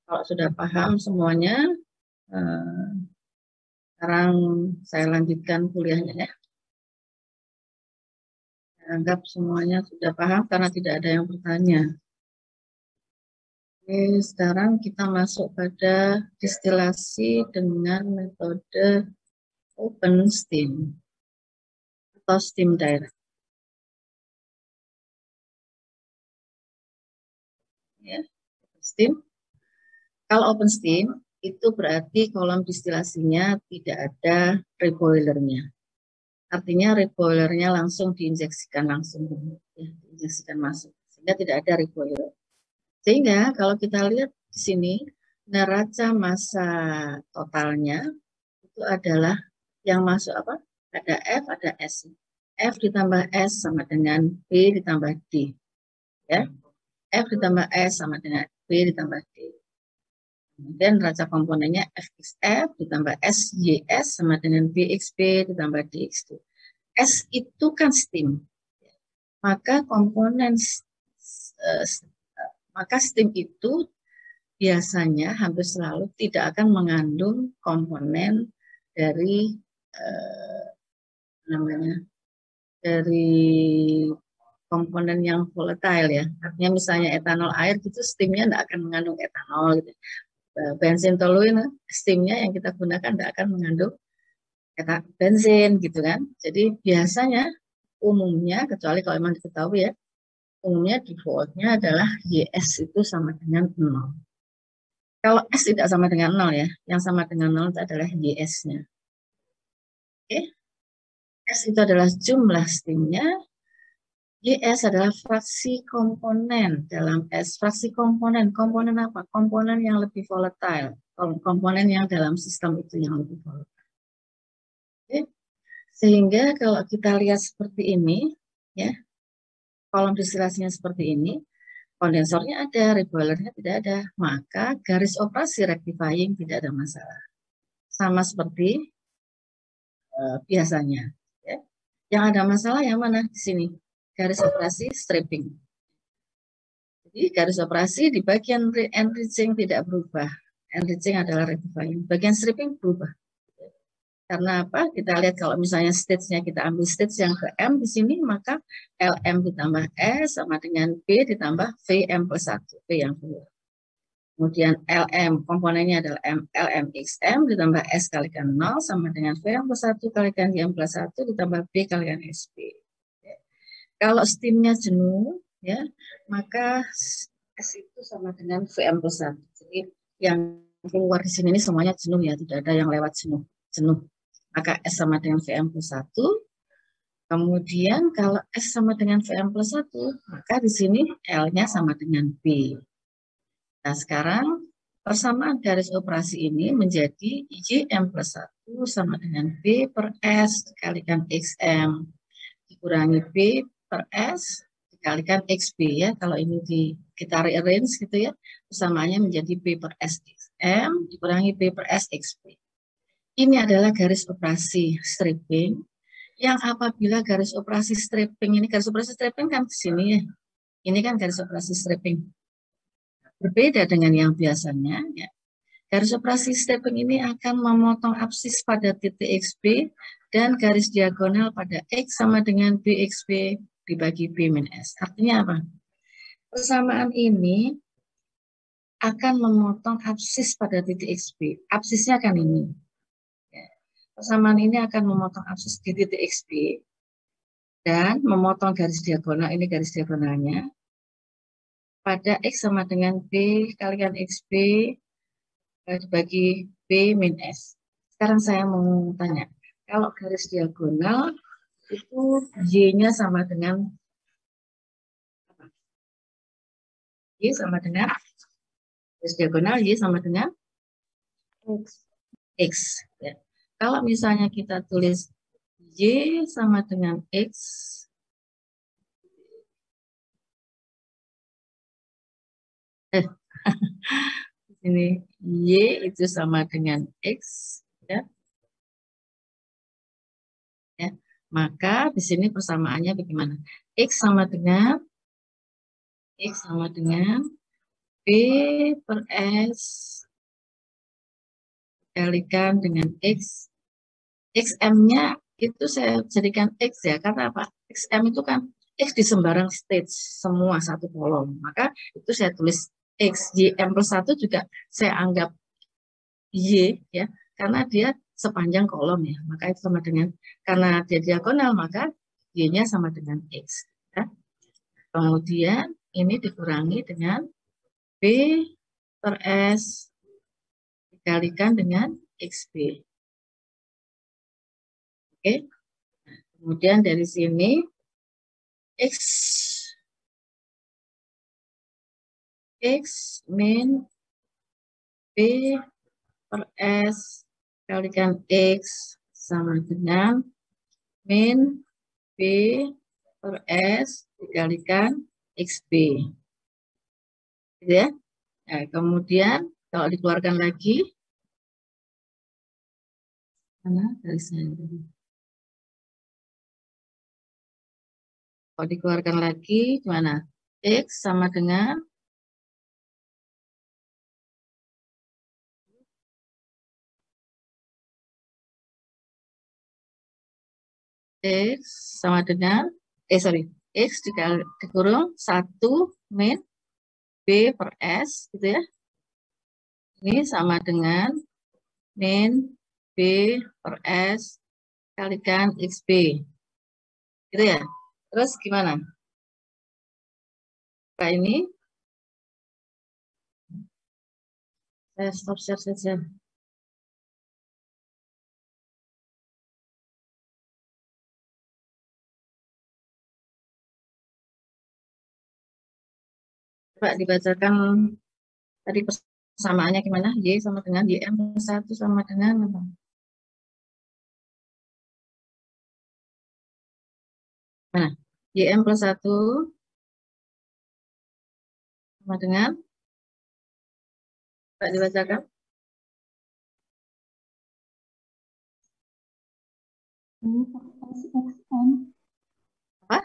Kalau sudah paham semuanya, sekarang saya lanjutkan kuliahnya ya. Saya anggap semuanya sudah paham karena tidak ada yang bertanya. Oke, sekarang kita masuk pada distilasi dengan metode open steam atau steam direct. Ya, steam. Kalau open steam itu berarti kolom distilasinya tidak ada reboilernya. Artinya reboilernya langsung diinjeksikan langsung, ya, diinjeksikan masuk, sehingga tidak ada reboiler. Sehingga kalau kita lihat di sini neraca massa totalnya itu adalah yang masuk apa? Ada F, ada S. F ditambah S sama dengan B ditambah D. Ya. F ditambah S sama dengan B ditambah D. Kemudian neraca komponennya FXF ditambah SYS sama dengan BXB ditambah DXD. S itu kan steam. Maka komponen maka steam itu biasanya hampir selalu tidak akan mengandung komponen dari dari komponen yang volatile ya. Artinya misalnya etanol air gitu steamnya tidak akan mengandung etanol gitu. Bensin toluene steamnya yang kita gunakan tidak akan mengandung bensin gitu kan. Jadi biasanya umumnya kecuali kalau memang diketahui ya, umumnya defaultnya adalah YS itu sama dengan 0. Kalau S tidak sama dengan 0 ya, yang sama dengan 0 itu adalah YS-nya. Oke, S itu adalah jumlah steamnya, YS adalah fraksi komponen dalam S. Fraksi komponen, komponen apa? Komponen yang lebih volatile, komponen yang dalam sistem itu yang lebih volatile. Oke. Sehingga kalau kita lihat seperti ini, ya, kolom distilasinya seperti ini, kondensornya ada, reboilernya tidak ada, maka garis operasi rectifying tidak ada masalah. Sama seperti biasanya. Ya. Yang ada masalah yang mana di sini? Garis operasi stripping. Jadi garis operasi di bagian enriching tidak berubah. Enriching adalah rectifying. Bagian stripping berubah. Karena apa? Kita lihat kalau misalnya stage-nya kita ambil stage yang ke M di sini, maka LM ditambah S sama dengan B ditambah VM plus 1. V yang keluar. Kemudian LM komponennya adalah LMXM ditambah S kalikan 0 sama dengan VM plus 1 kalikan YM plus 1 ditambah B kalikan SB. Kalau steamnya jenuh, ya, maka S itu sama dengan VM plus 1. Jadi yang keluar di sini ini semuanya jenuh ya, tidak ada yang lewat jenuh. Maka S sama dengan VM plus 1. Kemudian kalau S sama dengan VM plus 1, maka di sini L-nya sama dengan B. Nah sekarang persamaan garis operasi ini menjadi YM plus 1 sama dengan B per S dikalikan XM dikurangi B per S dikalikan XB ya. Kalau ini kita rearrange gitu ya, persamaannya menjadi B per S XM dikurangi B per S XB. Ini adalah garis operasi stripping yang apabila garis operasi stripping ini, garis operasi stripping kan di sini ya. Ini kan garis operasi stripping. Berbeda dengan yang biasanya ya. Garis operasi stripping ini akan memotong absis pada titik XB dan garis diagonal pada X sama dengan BXB dibagi B min S. Artinya apa? Persamaan ini akan memotong absis pada titik XB. Absisnya kan ini. Persamaan ini akan memotong absis di titik XB dan memotong garis diagonal, ini garis diagonalnya, pada X sama dengan B kalikan XB dibagi B min S. Sekarang saya mau tanya, kalau garis diagonal itu Y-nya sama dengan apa? Y sama dengan, garis diagonal Y sama dengan X. Ya. Kalau misalnya kita tulis Y sama dengan X, ini Y itu sama dengan X, ya. Ya. Maka di sini persamaannya bagaimana? X sama dengan B per S dikalikan dengan X. XM-nya itu saya jadikan X ya, karena apa? XM itu kan X di sembarang stage, semua satu kolom. Maka itu saya tulis X. YM plus 1 juga saya anggap Y ya, karena dia sepanjang kolom ya. Maka itu sama dengan, karena dia diagonal, maka Y-nya sama dengan X. Ya. Kemudian ini dikurangi dengan B per S dikalikan dengan XB. Oke. Kemudian dari sini X min B per S kalikan X sama dengan min B per S dikalikan XB. Gitu ya. Nah, kemudian kalau dikeluarkan lagi, mana garisnya ini? Kalau dikeluarkan lagi, gimana? X sama dengan X sama dengan, X dikurung 1 min B per S, gitu ya. Ini sama dengan min B per S kalikan XB. Gitu ya. Terus gimana? Nah, ini saya stop share saja. Coba dibacakan tadi persamaannya gimana? Y sama dengan YM plus 1 sama dengan apa? Mana? YM plus 1 sama dengan, coba dibacakan. B per S XM. Apa?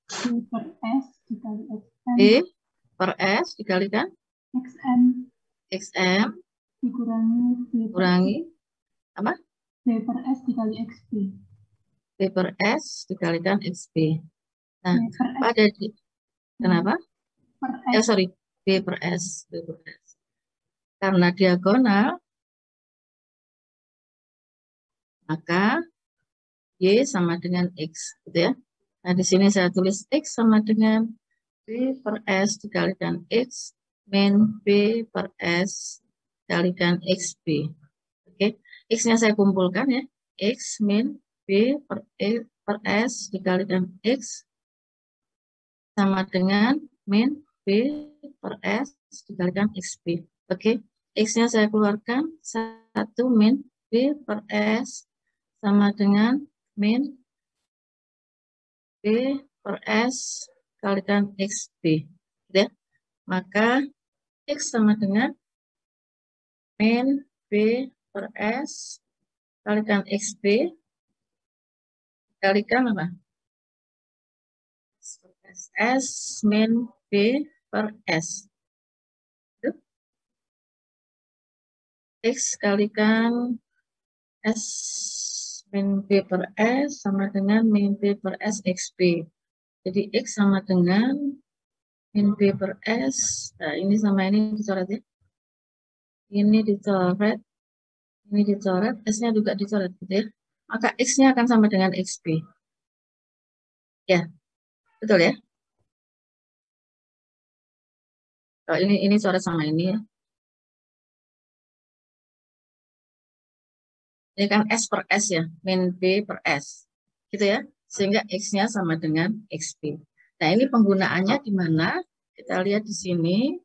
B per S dikali XM. B per S dikalikan XM. XM Dikurangi B per kurangi apa? B per S dikali XB. B per S dikalikan XB. Nah, B per S. pada di, kenapa? Per S. Sorry, B per S. B per S. Karena diagonal, maka Y sama dengan X, gitu ya. Nah, di sini saya tulis X sama dengan B per S dikalikan X min B per S dikalikan XB. Oke, X-nya saya kumpulkan ya. X min B per S dikalikan X sama dengan min B per S dikalikan XB. Oke, X-nya saya keluarkan 1 min B per S sama dengan min B per S kalikan XB. Ya. Maka X sama dengan min B per S kalikan XB kalikan apa? S min B per S. X kalikan S min B per S sama dengan min B per S XB. Jadi X sama dengan min B per S. Nah, ini sama ini dicoret ya. Ini dicoret. Ini dicoret. S-nya juga dicoret gitu ya. Maka X-nya akan sama dengan XB. Ya, betul ya. Kalau ini coret sama ini ya. Ini kan S per S ya, min B per S. Gitu ya. Sehingga X-nya sama dengan XB. Nah, ini penggunaannya di mana? Kita lihat di sini.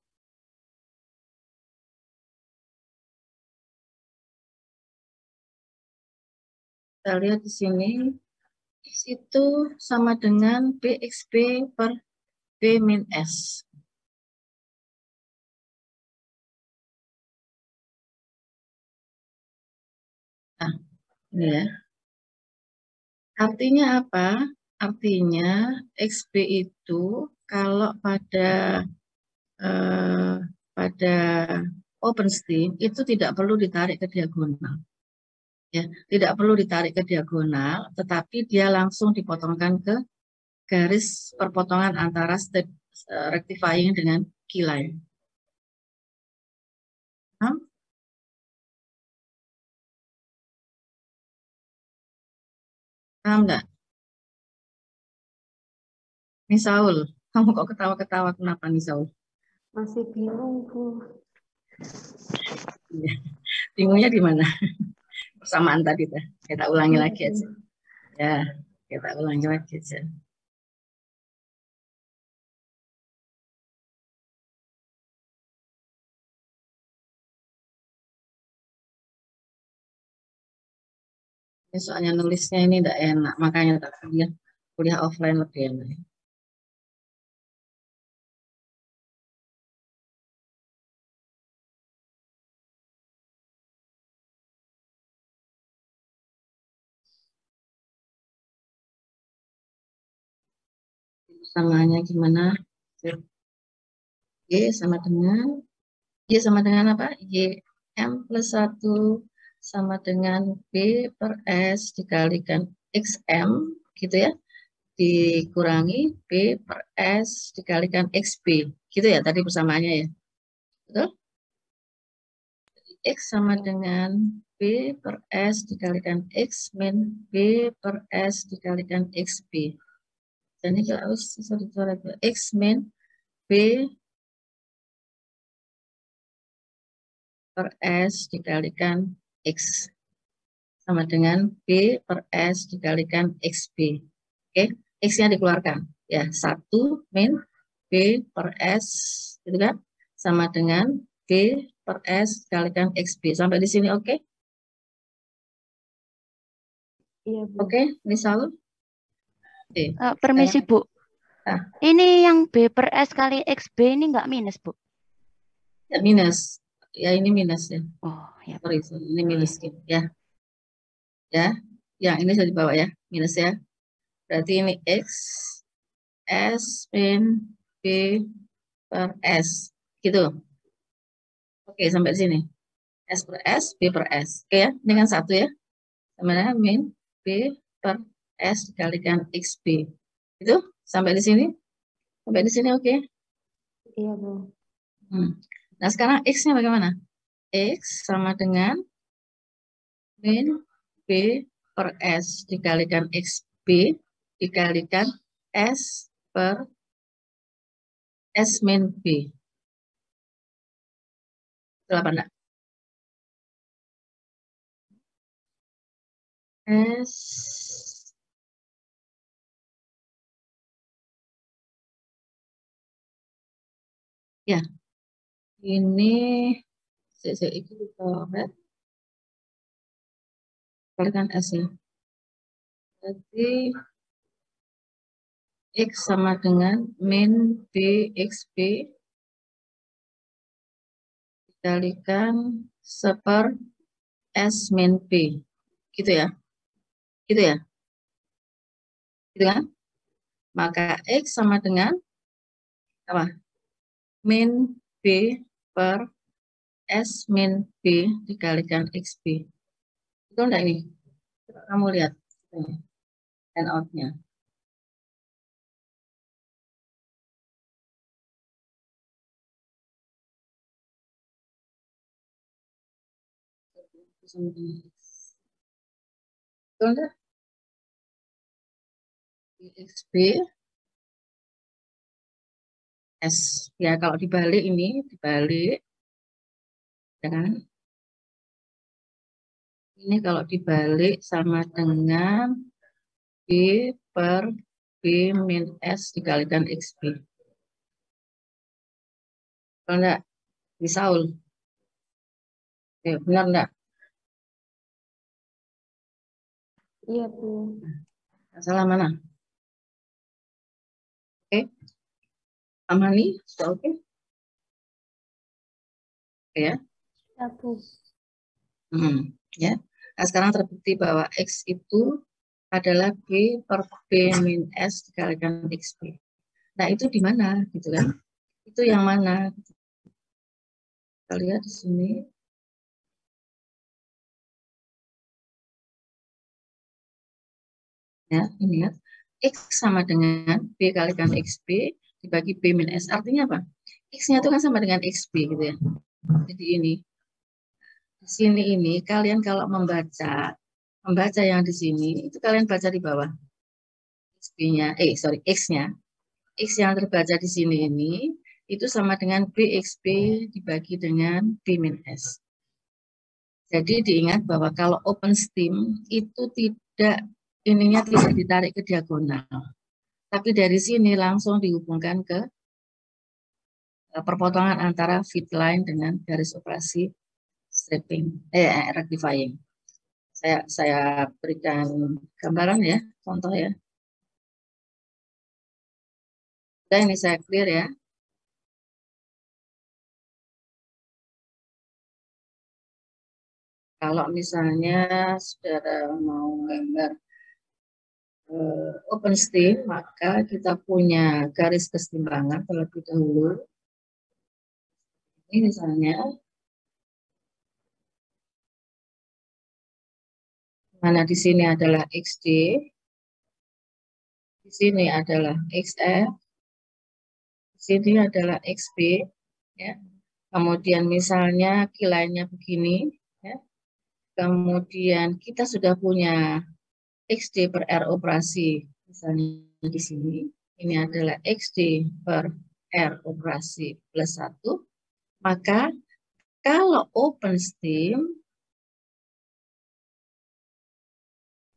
Kita lihat di sini. X itu sama dengan BXB per B min S. Nah, ini ya. Artinya apa? Artinya XB itu kalau pada pada OpenStream itu tidak perlu ditarik ke diagonal. Ya, tidak perlu ditarik ke diagonal, tetapi dia langsung dipotongkan ke garis perpotongan antara step rectifying dengan keyline. Paham nggak? Nih Saul, kamu kok ketawa-ketawa, kenapa nih Saul? Masih bingung, Bu. Bingungnya di mana? Persamaan tadi teh. Kita ulangi lagi aja. Ya, kita ulangi lagi aja. Ini soalnya nulisnya ini tidak enak, makanya tak kuliah offline lebih enak. Samaannya gimana? Y sama dengan apa? YM plus 1 sama dengan B per S dikalikan XM, gitu ya. Dikurangi B per S dikalikan XB. Gitu ya tadi persamaannya ya. Betul? X sama dengan B per S dikalikan X min B per S dikalikan XB. Jadi kalau X min B per S dikalikan X sama dengan B per S dikalikan XB. Oke, X-nya dikeluarkan. Ya, 1 min B per S, gitu kan? Sama dengan B per S dikalikan XB. Sampai di sini oke? Iya, Bu. Oke, misal. Oke. Permisi, Bu. Ini yang B per S kali XB ini nggak minus, Bu? Ya, minus. Ya, ini minus ya. Oh, ya. Sorry, ini minus ya. Ya, yang ini sudah dibawa ya, minus ya. Berarti ini X, S min B per S. Gitu. Oke, sampai sini. S per S, B per S. Oke ya, ini kan 1 ya. Sama dengan min B per S dikalikan XB. Itu sampai di sini? Sampai di sini oke? Iya, Bu. Nah, sekarang X-nya bagaimana? X sama dengan min B per S dikalikan XB dikalikan S per S min B. Betul apa enggak? S ya, ini itu kalikan S ya. Jadi X sama dengan min BXB dikalikan seper S min B. Gitu ya. Gitu ya. Gitu kan? Maka X sama dengan apa? Min B per S min B dikalikan XB. Betul enggak ini? Kamu lihat handout-nya. Betul enggak? XB S. Ya, kalau dibalik ini, dibalik. Ya kan? Ini kalau dibalik sama dengan B per B min S dikalikan XB. Kalau enggak, di Saul. Ya, benar enggak? Iya, Bu. Salah mana? Oke. Amani, sudah oke? Oke ya. Ya, Bu. Ya. Nah, sekarang terbukti bahwa X itu adalah B per B min S dikalikan XB. Nah, itu di mana? Gitu kan? Itu yang mana? Kita lihat di sini. Ya, ini ya. X sama dengan B kalikan XB dibagi B min S. Artinya apa? X-nya itu kan sama dengan XB gitu ya. Jadi ini. Di sini ini kalian kalau membaca yang di sini, itu kalian baca di bawah. XB-nya, X-nya. X yang terbaca di sini ini itu sama dengan BXB dibagi dengan B min S. Jadi diingat bahwa kalau open stem itu ininya tidak ditarik ke diagonal. Tapi dari sini langsung dihubungkan ke perpotongan antara feed line dengan garis operasi rectifying. Saya berikan gambaran ya, contoh ya. Dan ini saya clear ya. Kalau misalnya saudara mau gambar open stem, maka kita punya garis kesetimbangan terlebih dahulu. Ini misalnya, mana di sini adalah XD, di sini adalah XF, di sini adalah XB, ya. Kemudian misalnya kilainya begini, ya. Kemudian kita sudah punya XD per R operasi, misalnya di sini, ini adalah XD per R operasi plus 1, maka kalau open stem,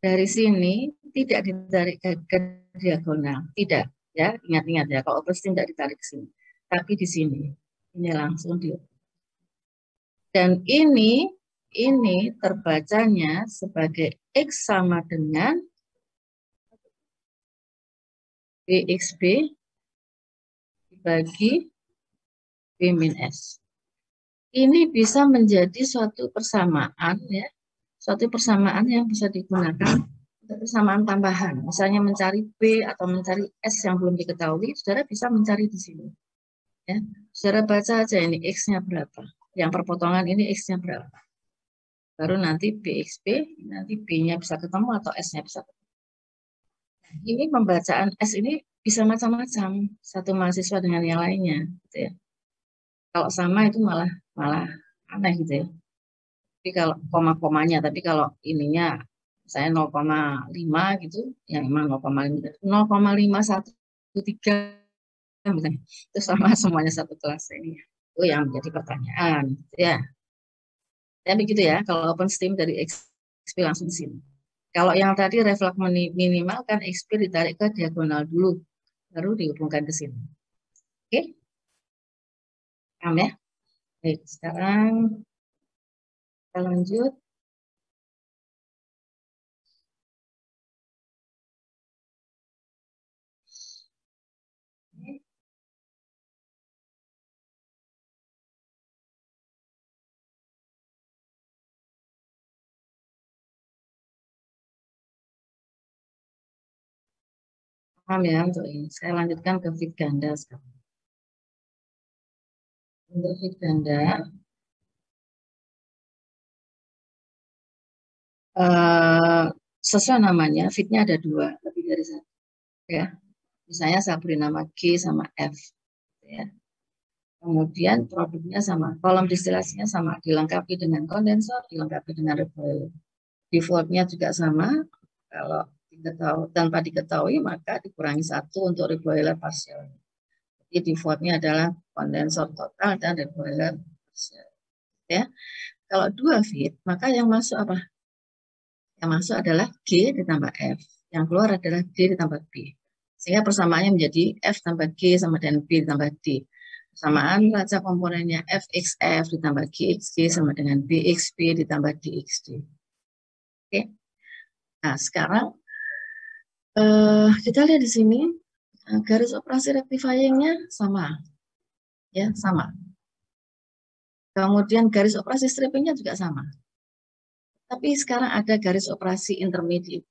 dari sini tidak ditarik ke diagonal, tidak, ya, ingat-ingat ya, kalau open stem tidak ditarik ke sini, tapi di sini, ini langsung di. Dan ini terbacanya sebagai X sama dengan BXB dibagi B min S. Ini bisa menjadi suatu persamaan ya, suatu persamaan yang bisa digunakan untuk persamaan tambahan. Misalnya mencari B atau mencari S yang belum diketahui, saudara bisa mencari di sini. Ya, saudara baca aja ini X-nya berapa. Yang perpotongan ini X-nya berapa. Baru nanti BXB, nanti B-nya bisa ketemu atau S-nya bisa ketemu. Ini pembacaan S ini bisa macam-macam, satu mahasiswa dengan yang lainnya. Gitu ya. Kalau sama itu malah aneh gitu ya. Tapi kalau koma-komanya, tapi kalau ininya saya 0,5 gitu, ya memang 0,513 misalnya, itu sama semuanya satu kelas ini. Itu yang menjadi pertanyaan, gitu ya. Dan begitu ya, kalau open stem dari XP langsung di sini. Kalau yang tadi refleks minimal kan XP ditarik ke diagonal dulu, baru dihubungkan ke sini. Oke? Paham ya? Baik, sekarang kita lanjut. Paham ya untuk ini. Saya lanjutkan ke fit ganda sekarang. Untuk fit ganda, sesuai namanya, fitnya ada dua, lebih dari satu. Ya. Misalnya saya beri nama G sama F. Ya. Kemudian produknya sama, kolom distilasinya sama, dilengkapi dengan kondensor, dilengkapi dengan reboiler. Defaultnya juga sama, kalau tanpa diketahui maka dikurangi 1 untuk reboiler partial. Jadi defaultnya adalah kondensor total dan reboiler partial. Ya. Kalau 2 fit, maka yang masuk apa? Yang masuk adalah G ditambah F. Yang keluar adalah D ditambah B. Sehingga persamaannya menjadi F tambah G sama dengan B ditambah D. Persamaan raca komponennya FXF ditambah GXG sama dengan BXB ditambah DXD. Oke. Nah, sekarang kita lihat di sini garis operasi rectifying-nya sama. Ya, sama. Kemudian garis operasi stripping-nya juga sama. Tapi sekarang ada garis operasi intermediate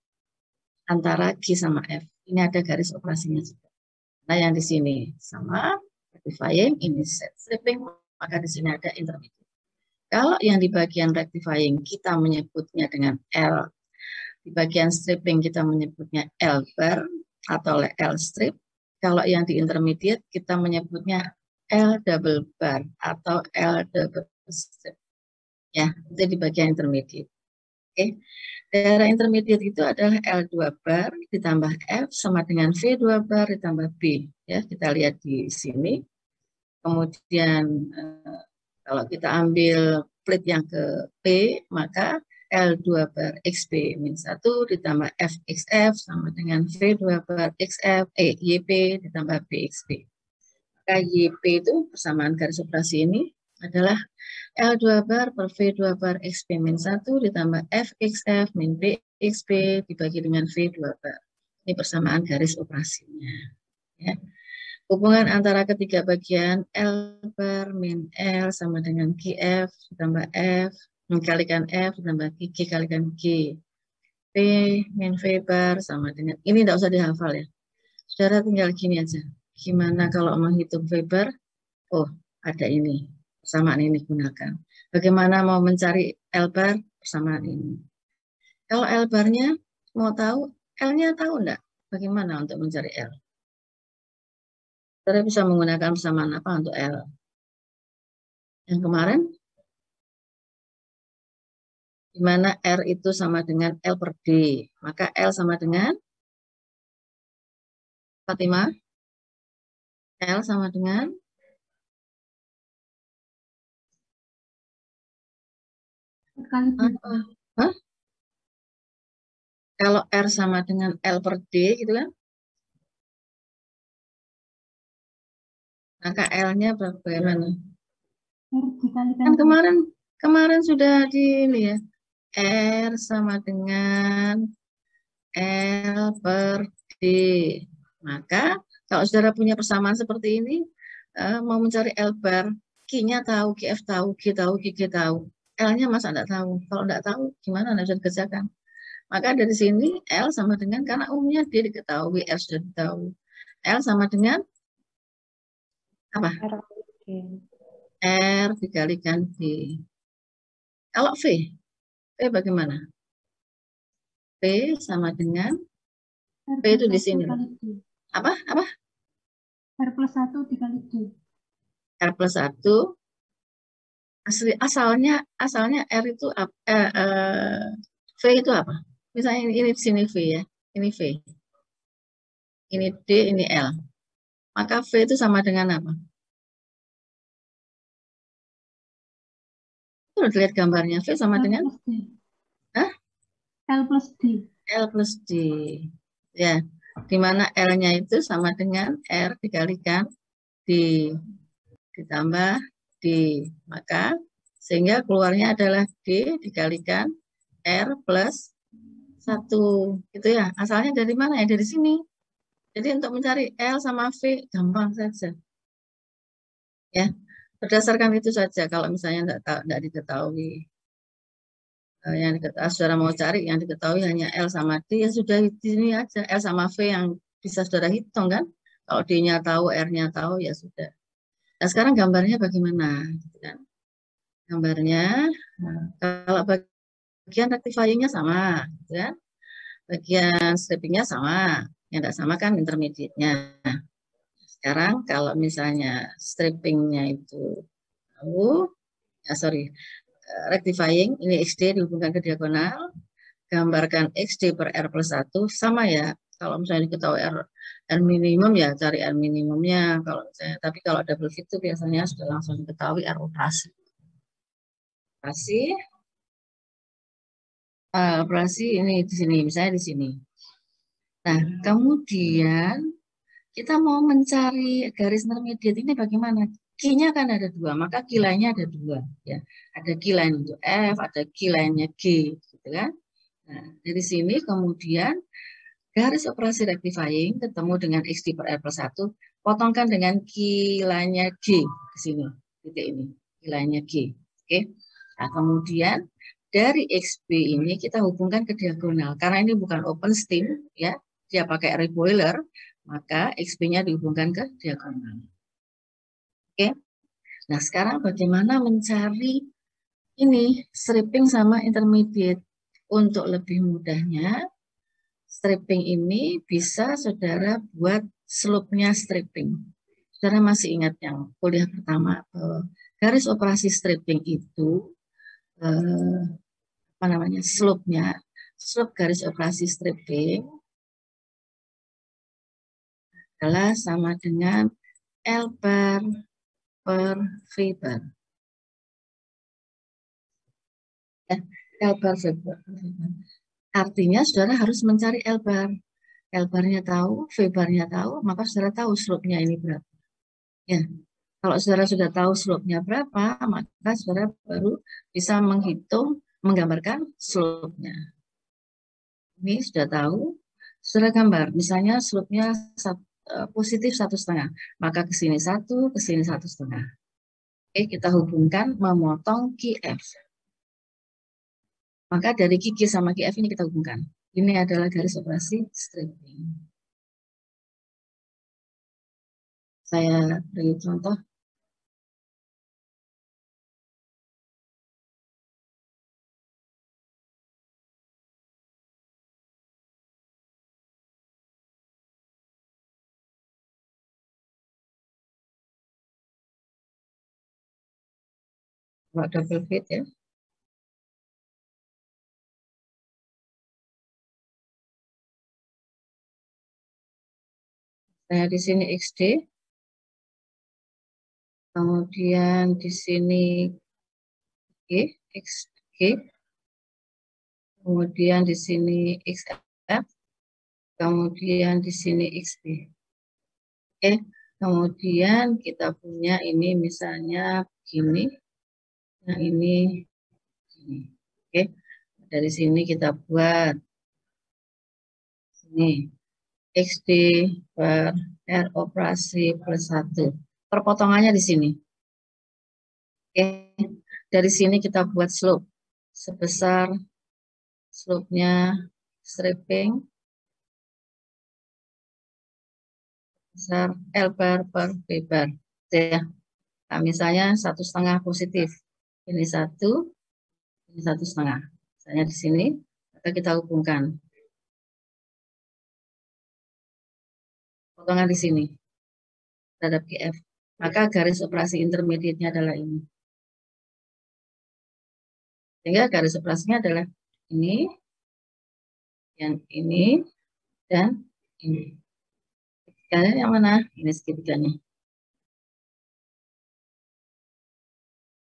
antara G sama F. Ini ada garis operasinya juga. Nah, yang di sini sama, rectifying, ini set stripping, maka di sini ada intermediate. Kalau yang di bagian rectifying kita menyebutnya dengan L, di bagian stripping kita menyebutnya L bar atau L strip. Kalau yang di intermediate kita menyebutnya L double bar atau L double strip. Ya, itu di bagian intermediate. Oke. Daerah intermediate itu adalah L2 bar ditambah F sama dengan V2 bar ditambah B. Ya, kita lihat di sini. Kemudian kalau kita ambil plate yang ke P, maka L2 bar XP min 1 ditambah FXF sama dengan V2 bar XF, YP ditambah BXP. Maka YP itu persamaan garis operasi ini adalah L2 bar per V2 bar XP min 1 ditambah FXF min BXP dibagi dengan V2 bar. Ini persamaan garis operasinya. Ya. Hubungan antara ketiga bagian L bar min L sama dengan GF ditambah F kalikan F ditambah G kalikan G. P min V bar sama dengan, ini tidak usah dihafal ya. Saudara tinggal gini aja. Gimana kalau menghitung V bar? Oh, ada ini. Persamaan ini gunakan. Bagaimana mau mencari L bar? Persamaan ini. Kalau L barnya mau tahu, L-nya tahu enggak? Bagaimana untuk mencari L? Saudara bisa menggunakan persamaan apa untuk L? Yang kemarin? Di mana R itu sama dengan L per D. Maka L sama dengan Fatima? L sama dengan Hah? Kalau R sama dengan L per D gitu kan? Maka L-nya bagaimana? Kan kemarin sudah di ini ya. R sama dengan L per D. Maka kalau saudara punya persamaan seperti ini, mau mencari L bar, Q-nya tahu, GF tahu, G tahu, GG tahu. L-nya masa enggak tahu? Kalau enggak tahu, gimana Anda bisa dikerjakan? Maka dari sini L sama dengan, karena umumnya D diketahui, R sudah ditahu. L sama dengan apa? R dikalikan V. Kalau V bagaimana? V sama dengan V itu di sini. Apa? R plus 1 dikali D. R plus 1. Asalnya R itu V itu apa? Misalnya ini di sini V ya. Ini V. Ini D, ini L. Maka V itu sama dengan apa? Tuh, lihat gambarnya. V sama L dengan plus D. Hah? L plus D. L plus D. Ya, di mana L-nya itu sama dengan R dikalikan D ditambah D. Maka sehingga keluarnya adalah D dikalikan R plus 1. Gitu ya. Asalnya dari mana ya? Dari sini. Jadi untuk mencari L sama V gampang saja. Ya, berdasarkan itu saja. Kalau misalnya tidak diketahui, yang diketahui, saudara mau cari yang diketahui hanya L sama D, ya sudah di sini aja. L sama V yang bisa saudara hitung kan. Kalau D-nya tahu, R-nya tahu, ya sudah. Nah, sekarang gambarnya bagaimana? Gitu kan. Gambarnya, kalau bagian rectifying-nya sama, gitu kan. Bagian stripping-nya sama. Yang tidak sama kan intermediate-nya. Sekarang kalau misalnya stripping-nya itu rectifying, ini XD dihubungkan ke diagonal, gambarkan XD per R plus 1, sama ya. Kalau misalnya diketahui R minimum ya cari R minimumnya. Tapi kalau double fit itu biasanya sudah langsung diketahui R operasi. Operasi ini di sini, misalnya di sini. Nah, kemudian kita mau mencari garis intermediate ini bagaimana? Q-nya kan ada 2, maka Q lainnya ada 2. Ya. Ada Q lain untuk F, ada Q lainnya G. Gitu kan? Nah, dari sini kemudian garis operasi rectifying ketemu dengan XD per R plus 1, potongkan dengan Q lainnya G ke sini, titik ini, Q lainnya G. Oke. Nah, kemudian dari XB ini kita hubungkan ke diagonal. Karena ini bukan open steam, ya, dia pakai reboiler, maka XB-nya dihubungkan ke diagonal. Oke. Nah, sekarang bagaimana mencari ini stripping sama intermediate? Untuk lebih mudahnya, stripping ini bisa saudara buat slope-nya stripping. Saudara masih ingat yang kuliah pertama, garis operasi stripping itu apa namanya, slope-nya, slope garis operasi stripping adalah sama dengan L bar per V bar. L bar V bar. Artinya saudara harus mencari L bar. L barnya tahu, V barnya tahu, maka saudara tahu slope-nya ini berapa. Ya, kalau saudara sudah tahu slope-nya berapa, maka saudara baru bisa menghitung, menggambarkan slope-nya. Ini sudah tahu, saudara gambar. Misalnya slope-nya positif 1,5, maka ke sini 1, ke sini 1,5. Oke, kita hubungkan memotong QF. Maka dari QQ sama QF ini kita hubungkan. Ini adalah garis operasi stripping. Saya beri contoh. Buat double fit ya. Saya di sini XD. Kemudian di sini XG. Kemudian di sini XF. Kemudian di sini XB. Oke. Kemudian kita punya ini misalnya begini. Nah ini. Oke. Dari sini kita buat ini XD per R operasi plus 1. Perpotongannya di sini. Oke. Dari sini kita buat slope sebesar slope-nya stripping besar L bar per V bar. Ya. Nah, misalnya 1,5 positif. Ini 1, ini 1,5. Misalnya di sini, maka kita hubungkan. Potongan di sini terhadap GF. Maka garis operasi intermediate-nya adalah ini. Sehingga garis operasinya adalah ini, yang ini, dan ini. Sekarang yang mana? Ini segitiganya.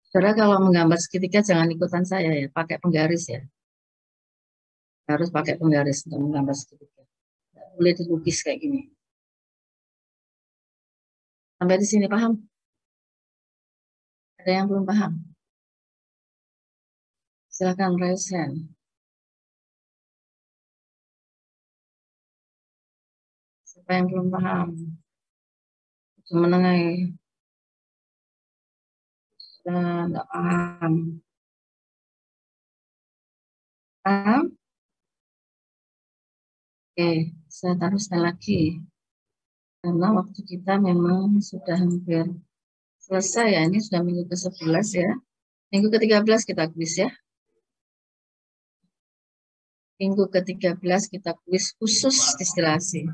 Saudara kalau menggambar segitiga jangan ikutan saya ya, pakai penggaris ya. Harus pakai penggaris untuk menggambar segitiga. Tidak boleh dilukis kayak gini. Sampai di sini paham? Ada yang belum paham? Silakan raise hand. Siapa yang belum paham? Menengah. Sudah tidak paham. Paham? Oke, saya taruh sekali lagi. Karena waktu kita memang sudah hampir selesai ya. Ini sudah minggu ke-11 ya. Minggu ke-13 kita kuis ya. Minggu ke-13 kita kuis khusus distilasi.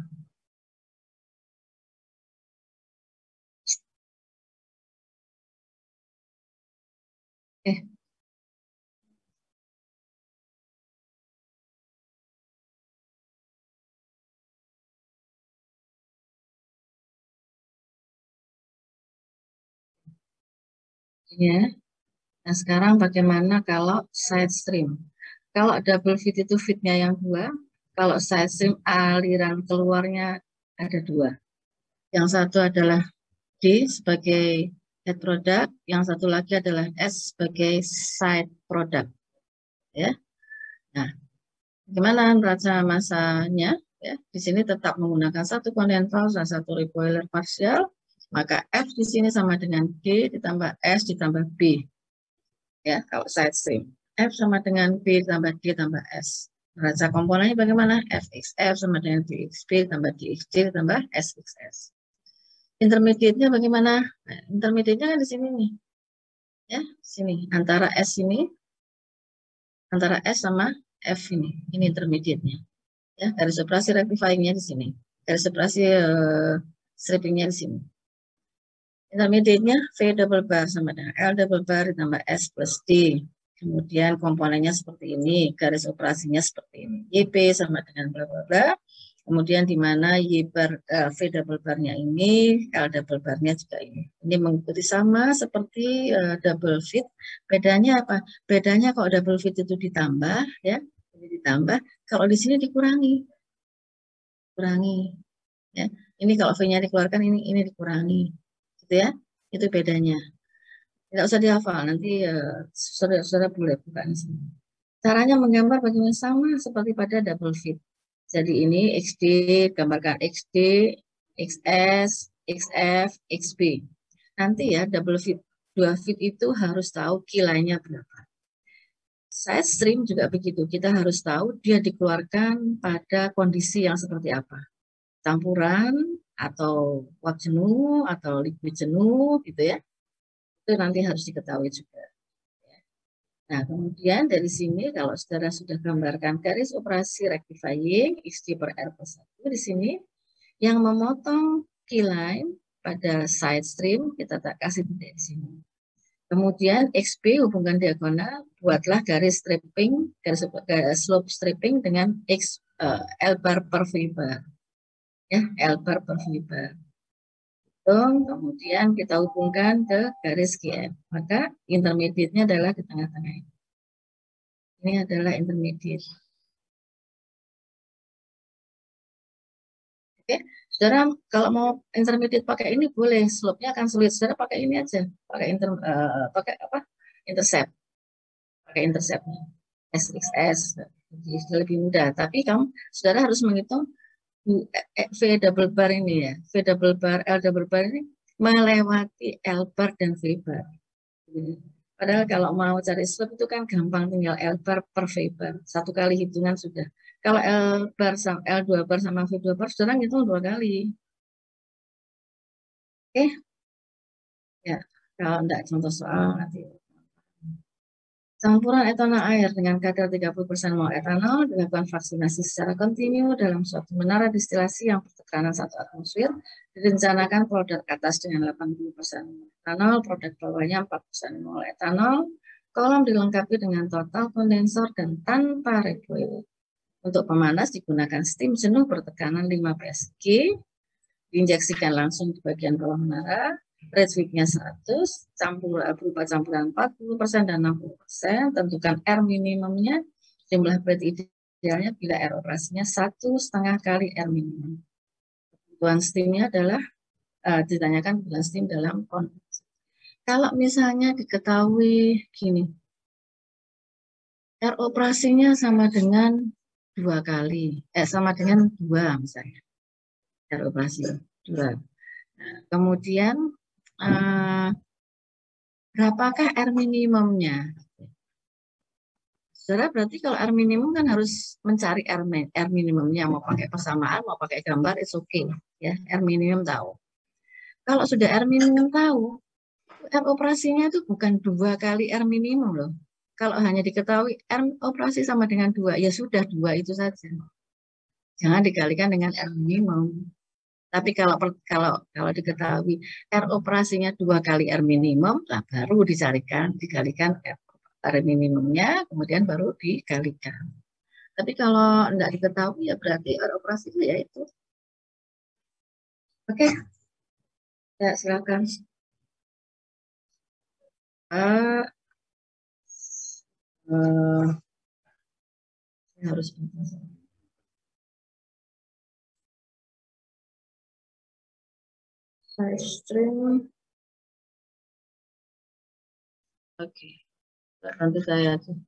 Ya. Nah, sekarang bagaimana kalau side stream? Kalau double fit itu fitnya yang 2, kalau side stream aliran keluarnya ada 2. Yang satu adalah D sebagai head product, yang satu lagi adalah S sebagai side product. Ya. Nah, bagaimana neraca masanya? Ya, di sini tetap menggunakan satu kondensator dan satu reboiler parsial, maka F di sini sama dengan G ditambah S ditambah B. Ya, kalau side stream. F sama dengan B tambah D tambah S. Neraca komponennya bagaimana? FXF sama dengan DXB tambah DXD tambah SXS. Intermediate-nya bagaimana? Nah, intermediate-nya kan di sini nih. Ya, sini antara S ini, antara S sama F ini. Ini intermediate-nya. Ya, garis operasi rectifying-nya di sini. Garis operasi stripping-nya di sini. Intermediate-nya V double bar sama dengan L double bar ditambah S plus D. Kemudian komponennya seperti ini, garis operasinya seperti ini. YP sama dengan bla bla bla. Kemudian di mana Y bar, V double bar-nya ini, L double bar-nya juga ini. Ini mengikuti sama seperti double fit. Bedanya apa? Bedanya kalau double fit itu ditambah, ya, ini ditambah. Kalau di sini dikurangi, kurangi. Ya, ini kalau V-nya dikeluarkan, ini dikurangi, gitu ya. Itu bedanya. Tidak usah dihafal, nanti saudara boleh buka di sini. Caranya menggambar bagaimana sama seperti pada double fit. Jadi ini XD, gambarkan XD, XS, XF, XB. Nanti ya double fit, dua fit itu harus tahu kilainya berapa. Side stream juga begitu, kita harus tahu dia dikeluarkan pada kondisi yang seperti apa. Campuran, atau uap jenuh, atau liquid jenuh, gitu ya. Itu nanti harus diketahui juga. Nah, kemudian dari sini kalau saudara sudah gambarkan garis operasi rectifying XD per R plus 1 di sini, yang memotong keyline pada side stream, kita tak kasih titik di sini. Kemudian XB hubungan diagonal, buatlah garis stripping, garis slope stripping dengan L bar per V bar. Ya, L bar per V bar. Kemudian kita hubungkan ke garis GM. Maka intermediate-nya adalah di tengah-tengah ini. Ini adalah intermediate. Oke, saudara kalau mau intermediate pakai ini boleh, slope-nya akan sulit. Saudara pakai ini aja, pakai pakai apa? Intercept, pakai interceptnya. SXS, jadi lebih mudah. Tapi kamu, saudara harus menghitung V double bar ini ya, V double bar, L double bar ini melewati L bar dan V bar. Padahal kalau mau cari slope itu kan gampang, tinggal L bar per V bar. Satu kali hitungan sudah. Kalau L bar sama L2 bar sama V2 bar, saudara ngitung dua kali. Oke, ya. Kalau enggak contoh soal nanti. Campuran etanol air dengan kadar 30% mol etanol dilakukan vaksinasi secara kontinu dalam suatu menara distilasi yang bertekanan 1 atmosfer. Direncanakan produk atas dengan 80% etanol, produk bawahnya 4% mol etanol. Kolom dilengkapi dengan total kondensor dan tanpa recoil. Untuk pemanas digunakan steam jenuh bertekanan 5 psg. Diinjeksikan langsung di bagian bawah menara. Rate-nya 100, berupa campuran 40% dan 60%. Tentukan R minimumnya, jumlah plate idealnya bila R operasinya 1,5 kali R minimum. Kebutuhan steamnya adalah, ditanyakan kebutuhan steam dalam konveksi. Kalau misalnya diketahui gini, R operasinya sama dengan 2 kali, sama dengan 2 misalnya. R operasi 2. Nah, kemudian berapakah R minimumnya? Saudara berarti kalau R minimum kan harus mencari R minimumnya, mau pakai persamaan, mau pakai gambar, it's okay. Ya, R minimum tahu. Kalau sudah R minimum tahu, R operasinya itu bukan 2 kali R minimum loh. Kalau hanya diketahui R operasi sama dengan 2, ya sudah 2 itu saja. Jangan dikalikan dengan R minimum. Tapi kalau diketahui R operasinya 2 kali R minimum, lah baru dikalikan R minimumnya, kemudian baru dikalikan. Tapi kalau tidak diketahui ya berarti R operasi itu ya itu. Oke, ya silakan. Harus side stream. Oke, nanti saya tuh.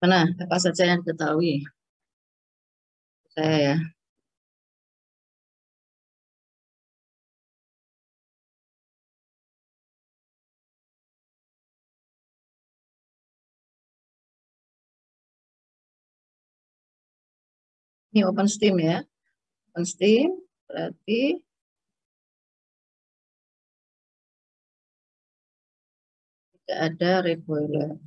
Mana apa saja yang diketahui? Saya ya. Ini open steam ya. Open steam berarti tidak ada reboiler.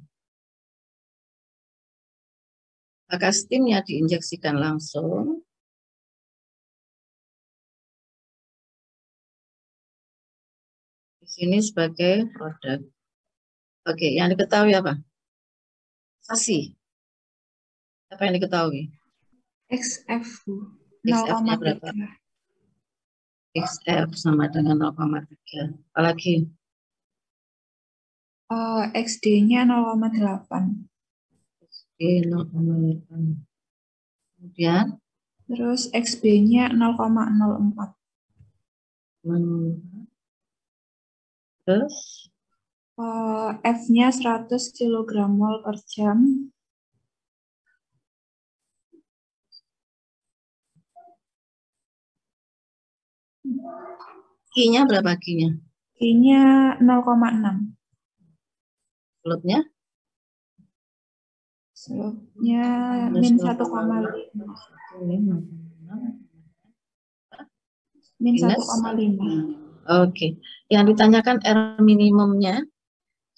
Maka steamnya diinjeksikan langsung. Di sini sebagai produk. Oke, yang diketahui apa? Sasi. Apa yang diketahui? XF XF-nya berapa? 0,3. XF sama dengan 0,3. Apalagi? XD-nya 0,8. XD 0,8. Kemudian? Terus XB-nya 0,04. Terus? F-nya 100 kg mol per jam. Q-nya berapa Q-nya? Q-nya 0,6. Slotnya? Slotnya min 1,5. Min 1,5. Oke. Yang ditanyakan R minimumnya,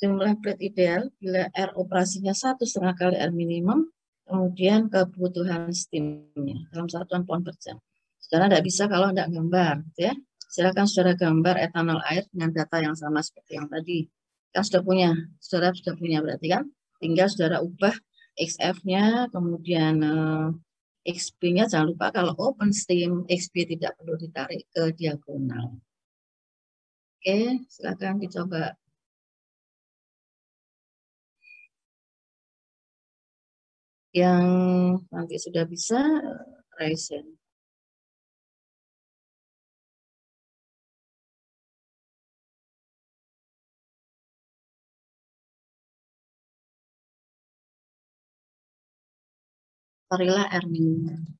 jumlah plate ideal, bila R operasinya 1,5 kali R minimum, kemudian kebutuhan steamnya dalam satuan pound per jam. Saudara tidak bisa kalau tidak gambar, ya. Silakan saudara gambar etanol air dengan data yang sama seperti yang tadi. Kan sudah punya, saudara sudah punya berarti kan? Tinggal saudara ubah XF-nya, kemudian XB-nya jangan lupa kalau open steam, XB tidak perlu ditarik ke diagonal. Oke, silakan dicoba. Yang nanti sudah bisa, raise hand. Carilah R minimum.